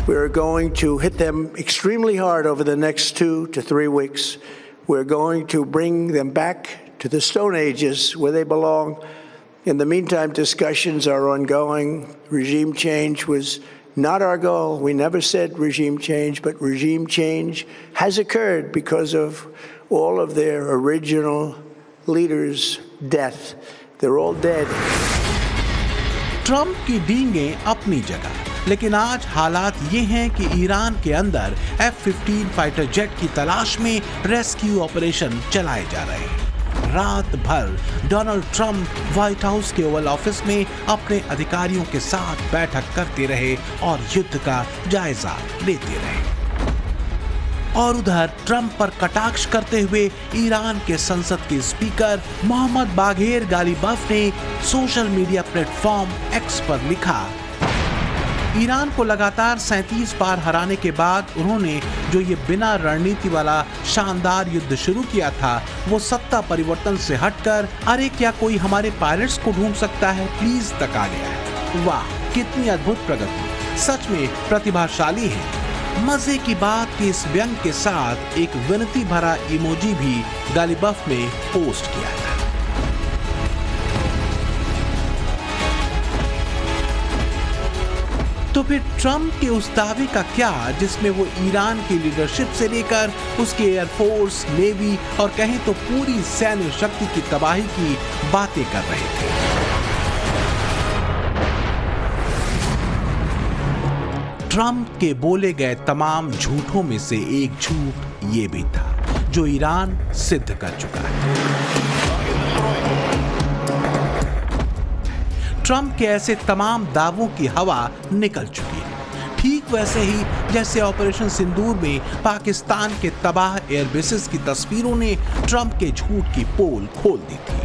We're going to hit them extremely hard over the next 2 to 3 weeks. We're going to bring them back to the Stone Ages where they belong. In the meantime, discussions are ongoing. Regime change was not our goal. We never said regime change, but regime change has occurred because of all of their original leaders' death. They're all dead. Trump की डींगें अपनी जगह, लेकिन आज हालात ये हैं कि Iran के अंदर F-15 फाइटर जेट की तलाश में रेस्क्यू ऑपरेशन चलाए जा रहे हैं। रात भर डोनाल्ड ट्रंप व्हाइट हाउस के ओवल ऑफिस में अपने अधिकारियों के साथ बैठक करते रहे और युद्ध का जायजा लेते रहे। और उधर ट्रंप पर कटाक्ष करते हुए ईरान के संसद के स्पीकर मोहम्मद बाघेर गालिबफ ने सोशल मीडिया प्लेटफॉर्म एक्स पर लिखा, ईरान को लगातार 37 बार हराने के बाद उन्होंने जो ये बिना रणनीति वाला शानदार युद्ध शुरू किया था, वो सत्ता परिवर्तन से हटकर अरे क्या कोई हमारे पायलट्स को ढूंढ सकता है प्लीज तक आ गया है। वाह, कितनी अद्भुत प्रगति, सच में प्रतिभाशाली है। मजे की बात कि इस व्यंग के साथ एक विनती भरा इमोजी भी गालिबफ ने पोस्ट किया था। तो फिर ट्रंप के उस दावे का क्या जिसमें वो ईरान की लीडरशिप से लेकर उसके एयरफोर्स, नेवी और कहें तो पूरी सैन्य शक्ति की तबाही की बातें कर रहे थे। ट्रंप के बोले गए तमाम झूठों में से एक झूठ ये भी था जो ईरान सिद्ध कर चुका है। ट्रंप के ऐसे तमाम दावों की हवा निकल चुकी है, ठीक वैसे ही जैसे ऑपरेशन सिंदूर में पाकिस्तान के तबाह एयरबेसेस की तस्वीरों ने ट्रंप के झूठ की पोल खोल दी थी।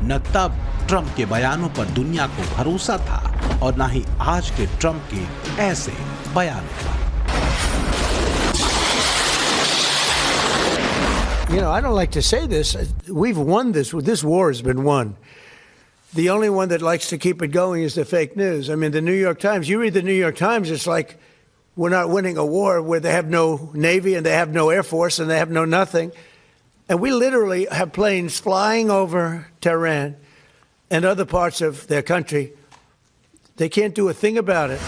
न तब ट्रंप के बयानों पर दुनिया को भरोसा था और न ही आज के ट्रंप के ऐसे बयानों पर। You know, I don't like to say this. We've won this. This war has been won. The only one that likes to keep it going is the fake news. I mean, the New York Times, you read the New York Times, it's like we're not winning a war where they have no Navy and they have no Air Force and they have no nothing. And we literally have planes flying over Tehran and other parts of their country. They can't do a thing about it.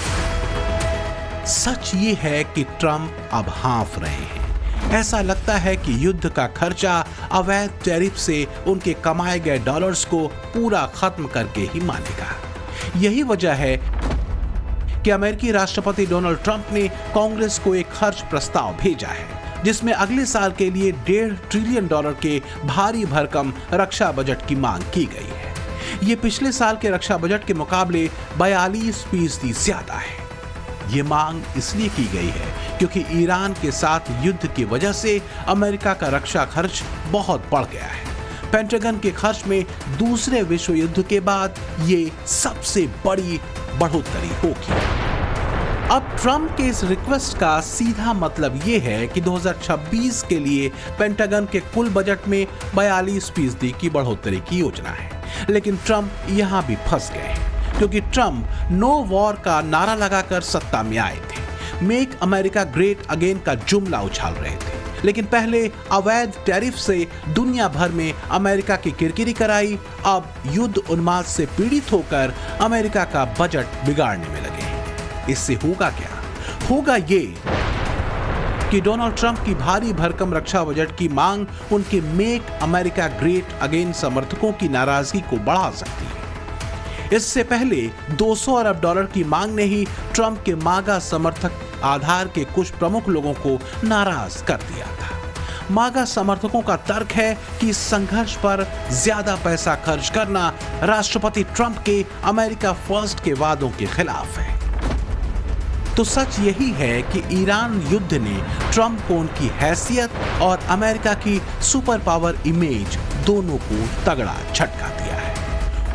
सच ये है कि Trump अब हाँफ रहे हैं। ऐसा लगता है कि युद्ध का खर्चा अवैध टैरिफ से उनके कमाए गए डॉलर्स को पूरा खत्म करके ही मानेगा। यही वजह है कि अमेरिकी राष्ट्रपति डोनाल्ड ट्रंप ने कांग्रेस को एक खर्च प्रस्ताव भेजा है जिसमें अगले साल के लिए $1.5 ट्रिलियन के भारी भरकम रक्षा बजट की मांग की गई है। ये पिछले साल के रक्षा बजट के मुकाबले 42% ज्यादा है। ये मांग इसलिए की गई है क्योंकि ईरान के साथ युद्ध की वजह से अमेरिका का रक्षा खर्च बहुत बढ़ गया है। पेंटागन के खर्च में दूसरे विश्व युद्ध के बाद ये सबसे बड़ी बढ़ोतरी होगी। अब ट्रंप के इस रिक्वेस्ट का सीधा मतलब ये है कि 2026 के लिए पेंटागन के कुल बजट में 42% की बढ़ोतरी की योजना है। लेकिन ट्रंप यहां भी फंस गए क्योंकि ट्रंप नो वॉर का नारा लगाकर सत्ता में आए थे। मेक अमेरिका ग्रेट अगेन का जुमला उछाल रहे थे, लेकिन पहले अवैध टैरिफ से दुनिया भर में अमेरिका की किरकिरी कराई। अब युद्ध उन्माद से पीड़ित होकर अमेरिका का बजट बिगाड़ने में लगे। इससे होगा क्या? होगा ये कि डोनाल्ड ट्रंप की भारी भरकम रक्षा बजट की मांग उनके मेक अमेरिका ग्रेट अगेन समर्थकों की नाराजगी को बढ़ा सकती है। इससे पहले $200 अरब की मांग ने ही ट्रंप के मागा समर्थक आधार के कुछ प्रमुख लोगों को नाराज कर दिया था। मागा समर्थकों का तर्क है कि इस संघर्ष पर ज्यादा पैसा खर्च करना राष्ट्रपति ट्रंप के अमेरिका फर्स्ट के वादों के खिलाफ है। तो सच यही है कि ईरान युद्ध ने ट्रंप को उनकी हैसियत और अमेरिका की सुपर पावर इमेज दोनों को तगड़ा झटका दिया है।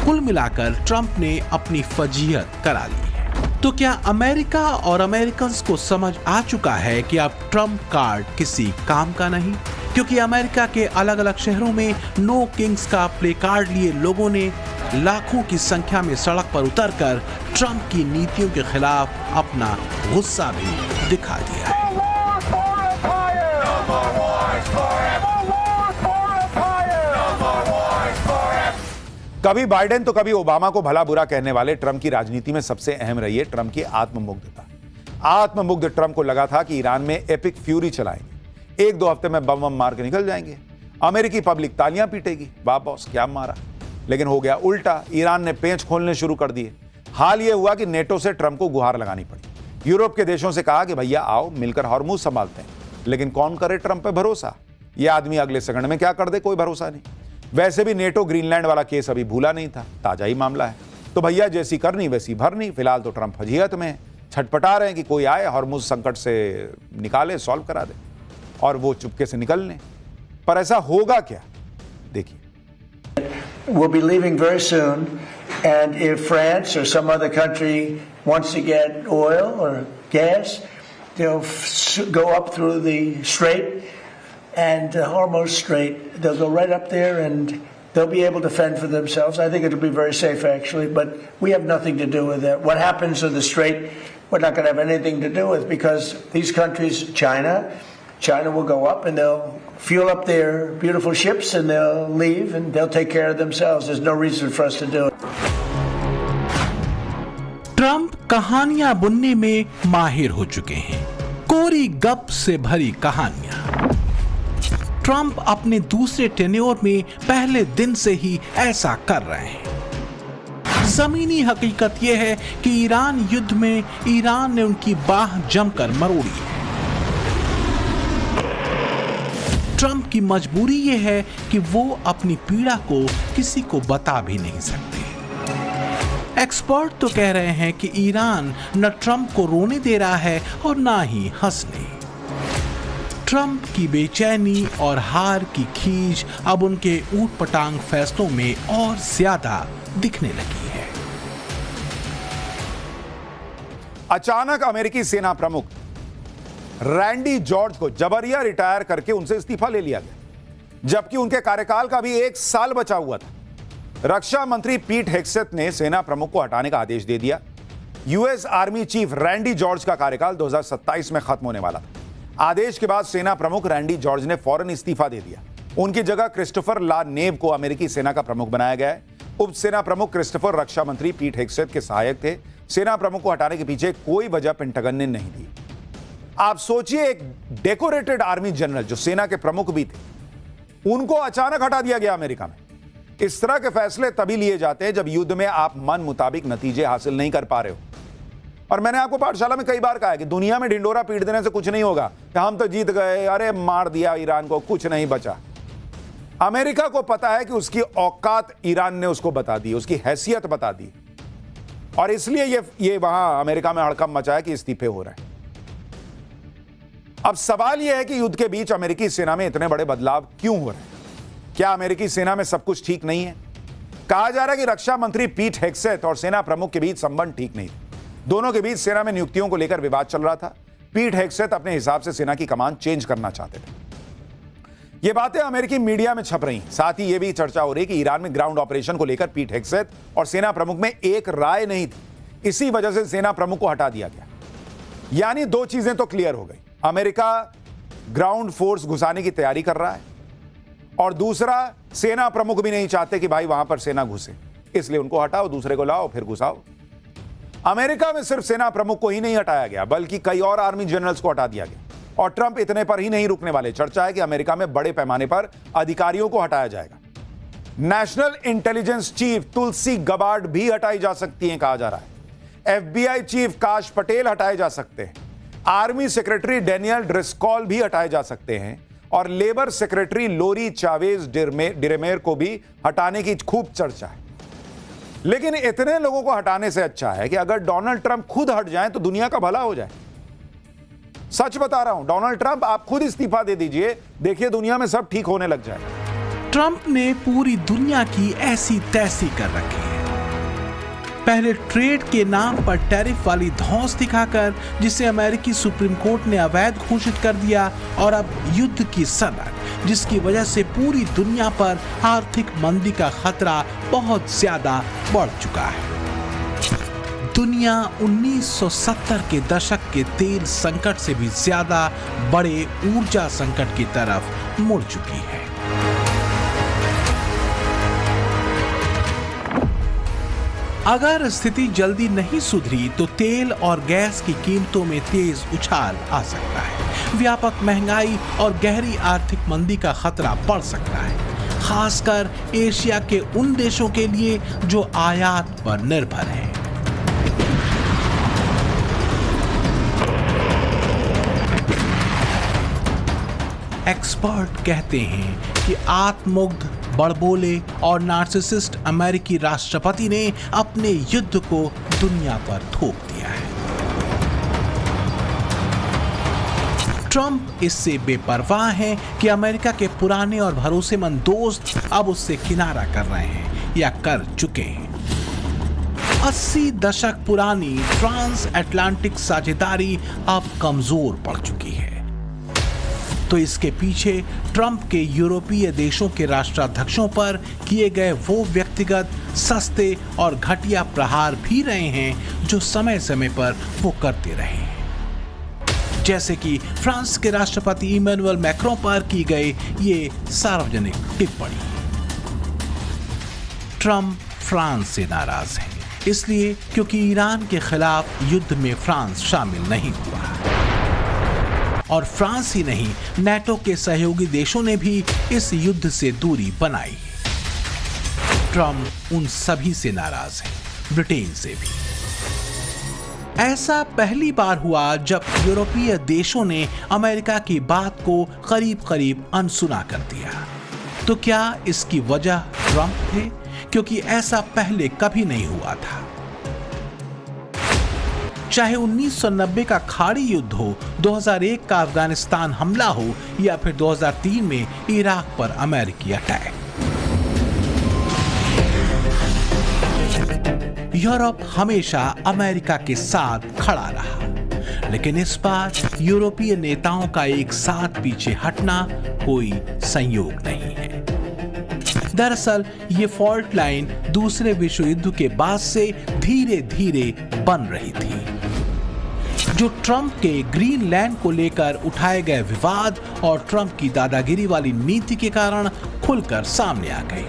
कुल मिलाकर ट्रंप ने अपनी फजीहत करा ली है। तो क्या अमेरिका और अमेरिकन्स को समझ आ चुका है कि अब ट्रंप कार्ड किसी काम का नहीं? क्योंकि अमेरिका के अलग अलग शहरों में नो किंग्स का प्ले कार्ड लिए लोगों ने लाखों की संख्या में सड़क पर उतरकर ट्रंप की नीतियों के खिलाफ अपना गुस्सा भी दिखा दिया है। कभी बाइडेन तो कभी ओबामा को भला बुरा कहने वाले ट्रंप की राजनीति में सबसे अहम रही है ट्रंप की आत्ममुग्धता। आत्ममुग्ध ट्रंप को लगा था कि ईरान में एपिक फ्यूरी चलाएंगे, 1-2 हफ्ते में बम मार के निकल जाएंगे, अमेरिकी पब्लिक तालियां पीटेगी, वाह बॉस क्या मारा। लेकिन हो गया उल्टा, ईरान ने पेंच खोलने शुरू कर दिए। हाल यह हुआ कि नेटो से ट्रंप को गुहार लगानी पड़ी। यूरोप के देशों से कहा कि भैया आओ मिलकर हॉर्मुज संभालते हैं। लेकिन कौन करे ट्रंप पे भरोसा? यह आदमी अगले सेकंड में क्या कर दे कोई भरोसा नहीं। वैसे भी नेटो ग्रीनलैंड वाला केस अभी भूला नहीं था, ताजा ही मामला है। तो भैया जैसी करनी वैसी भरनी। फिलहाल तो ट्रंप फजीहत में छटपटा रहे हैं कि कोई आए हॉर्मुज संकट से निकाले, सॉल्व करा दे और वो चुपके से निकल लें। पर ऐसा होगा क्या, देखिए। We'll be leaving very soon, and if France or some other country wants to get oil or gas, they'll go up through the strait and Hormuz Strait. They'll go right up there and they'll be able to fend for themselves. I think it'll be very safe, actually, but we have nothing to do with it. What happens in the Strait, we're not going to have anything to do with, because these countries, China will go up and they'll fuel up their beautiful ships and they'll leave and they'll take care of themselves. There's no reason for us to do it. Trump कहानियां बुनने में माहिर हो चुके हैं, कोरी गप से भरी कहानियां। ट्रंप अपने दूसरे टेन्योर में पहले दिन से ही ऐसा कर रहे हैं। जमीनी हकीकत यह है कि ईरान युद्ध में ईरान ने उनकी बाह जमकर मरोड़ी है। ट्रंप की मजबूरी यह है कि वो अपनी पीड़ा को किसी को बता भी नहीं सकते। एक्सपर्ट तो कह रहे हैं कि ईरान न ट्रंप को रोने दे रहा है और ना ही हंसने। ट्रंप की बेचैनी और हार की खींच अब उनके ऊटपटांग फैसलों में और ज्यादा दिखने लगी है। अचानक अमेरिकी सेना प्रमुख रैंडी जॉर्ज को जबरिया रिटायर करके उनसे इस्तीफा ले लिया गया, जबकि उनके कार्यकाल का भी 1 साल बचा हुआ था। रक्षा मंत्री पीट हेग्सेथ ने सेना प्रमुख को हटाने का आदेश दे दिया। US army chief Randy George का कार्यकाल 2027 में खत्म होने वाला था। आदेश के बाद सेना प्रमुख रैंडी जॉर्ज ने फौरन इस्तीफा दे दिया। उनकी जगह क्रिस्टोफर ला नेव को अमेरिकी सेना का प्रमुख बनाया गया है। उप सेना प्रमुख क्रिस्टोफर रक्षा मंत्री पीट हेग्सेथ के सहायक थे। सेना प्रमुख को हटाने के पीछे कोई वजह पेंटागन ने नहीं दी। आप सोचिए, एक डेकोरेटेड आर्मी जनरल जो सेना के प्रमुख भी थे, उनको अचानक हटा दिया गया अमेरिका में। इस तरह के फैसले तभी लिए जाते हैं जब युद्ध में आप मन मुताबिक नतीजे हासिल नहीं कर पा रहे हो। और मैंने आपको पाठशाला में कई बार कहा है कि दुनिया में ढिंडोरा पीट देने से कुछ नहीं होगा कि हम तो जीत गए, अरे मार दिया ईरान को, कुछ नहीं बचा। अमेरिका को पता है कि उसकी औकात ईरान ने उसको बता दी, उसकी हैसियत बता दी, और इसलिए ये वहां अमेरिका में हड़कंप मचा है कि इस्तीफे हो रहे हैं। अब सवाल यह है कि युद्ध के बीच अमेरिकी सेना में इतने बड़े बदलाव क्यों हो रहे हैं? क्या अमेरिकी सेना में सब कुछ ठीक नहीं है? कहा जा रहा है कि रक्षा मंत्री पीट हेग्सेथ और सेना प्रमुख के बीच संबंध ठीक नहीं थे। दोनों के बीच सेना में नियुक्तियों को लेकर विवाद चल रहा था। पीट हेग्सेथ अपने हिसाब से सेना की कमान चेंज करना चाहते थे। ये बातें अमेरिकी मीडिया में छप रही। साथ ही यह भी चर्चा हो रही कि ईरान में ग्राउंड ऑपरेशन को लेकर पीट हेग्सेथ और सेना प्रमुख में एक राय नहीं थी। इसी वजह से सेना प्रमुख को हटा दिया गया। यानी 2 चीजें तो क्लियर हो गई। अमेरिका ग्राउंड फोर्स घुसाने की तैयारी कर रहा है, और दूसरा, सेना प्रमुख भी नहीं चाहते कि भाई वहां पर सेना घुसे, इसलिए उनको हटाओ, दूसरे को लाओ, फिर घुसाओ। अमेरिका में सिर्फ सेना प्रमुख को ही नहीं हटाया गया, बल्कि कई और आर्मी जनरल्स को हटा दिया गया। और ट्रंप इतने पर ही नहीं रुकने वाले। चर्चा है कि अमेरिका में बड़े पैमाने पर अधिकारियों को हटाया जाएगा। नेशनल इंटेलिजेंस चीफ तुलसी गबार्ड भी हटाई जा सकती हैं, कहा जा रहा है। FBI चीफ काश पटेल हटाए जा सकते हैं। आर्मी सेक्रेटरी डेनियल ड्रिस्कॉल भी हटाए जा सकते हैं, और लेबर सेक्रेटरी लोरी चावेज डिरेमेर को भी हटाने की खूब चर्चा है। लेकिन इतने लोगों को हटाने से अच्छा है कि अगर डोनाल्ड ट्रंप खुद हट जाएं तो दुनिया का भला हो जाए। सच बता रहा हूं, डोनाल्ड ट्रंप आप खुद इस्तीफा दे दीजिए, देखिए दुनिया में सब ठीक होने लग जाए। ट्रंप ने पूरी दुनिया की ऐसी तैसी कर रखी है। पहले ट्रेड के नाम पर टैरिफ वाली धौंस दिखाकर, जिसे अमेरिकी सुप्रीम कोर्ट ने अवैध घोषित कर दिया, और अब युद्ध की सनक, जिसकी वजह से पूरी दुनिया पर आर्थिक मंदी का खतरा बहुत ज्यादा बढ़ चुका है। दुनिया 1970 के दशक के तेल संकट से भी ज्यादा बड़े ऊर्जा संकट की तरफ मुड़ चुकी है। अगर स्थिति जल्दी नहीं सुधरी तो तेल और गैस की कीमतों में तेज उछाल आ सकता है। व्यापक महंगाई और गहरी आर्थिक मंदी का खतरा बढ़ सकता है, खासकर एशिया के उन देशों के लिए जो आयात पर निर्भर हैं। एक्सपर्ट कहते हैं कि आत्ममुग्ध, बड़बोले और नार्सिसिस्ट अमेरिकी राष्ट्रपति ने अपने युद्ध को दुनिया पर थोप दिया है। ट्रंप इससे बेपरवाह हैं कि अमेरिका के पुराने और भरोसेमंद दोस्त अब उससे किनारा कर रहे हैं या कर चुके हैं। 80 दशक पुरानी ट्रांस अटलांटिक साझेदारी अब कमजोर पड़ चुकी है। तो इसके पीछे ट्रंप के यूरोपीय देशों के राष्ट्राध्यक्षों पर किए गए वो व्यक्तिगत, सस्ते और घटिया प्रहार भी रहे हैं जो समय समय पर वो करते रहे हैं, जैसे कि फ्रांस के राष्ट्रपति इमैनुअल मैक्रों पर की गई ये सार्वजनिक टिप्पणी। ट्रंप फ्रांस से नाराज हैं, इसलिए क्योंकि ईरान के खिलाफ युद्ध में फ्रांस शामिल नहीं हुआ, और फ्रांस ही नहीं, नेटो के सहयोगी देशों ने भी इस युद्ध से दूरी बनाई। ट्रंप उन सभी से नाराज हैं, ब्रिटेन से भी। ऐसा पहली बार हुआ जब यूरोपीय देशों ने अमेरिका की बात को करीब करीब अनसुना कर दिया। तो क्या इसकी वजह ट्रंप थे? क्योंकि ऐसा पहले कभी नहीं हुआ था। चाहे 1990 का खाड़ी युद्ध हो, 2001 का अफगानिस्तान हमला हो, या फिर 2003 में इराक पर अमेरिकी अटैक, यूरोप हमेशा अमेरिका के साथ खड़ा रहा। लेकिन इस बार यूरोपीय नेताओं का एक साथ पीछे हटना कोई संयोग नहीं है। दरअसल ये फॉल्ट लाइन दूसरे विश्व युद्ध के बाद से धीरे धीरे बन रही थी, जो ट्रंप के ग्रीनलैंड को लेकर उठाए गए विवाद और ट्रंप की दादागिरी वाली नीति के कारण खुलकर सामने आ गई।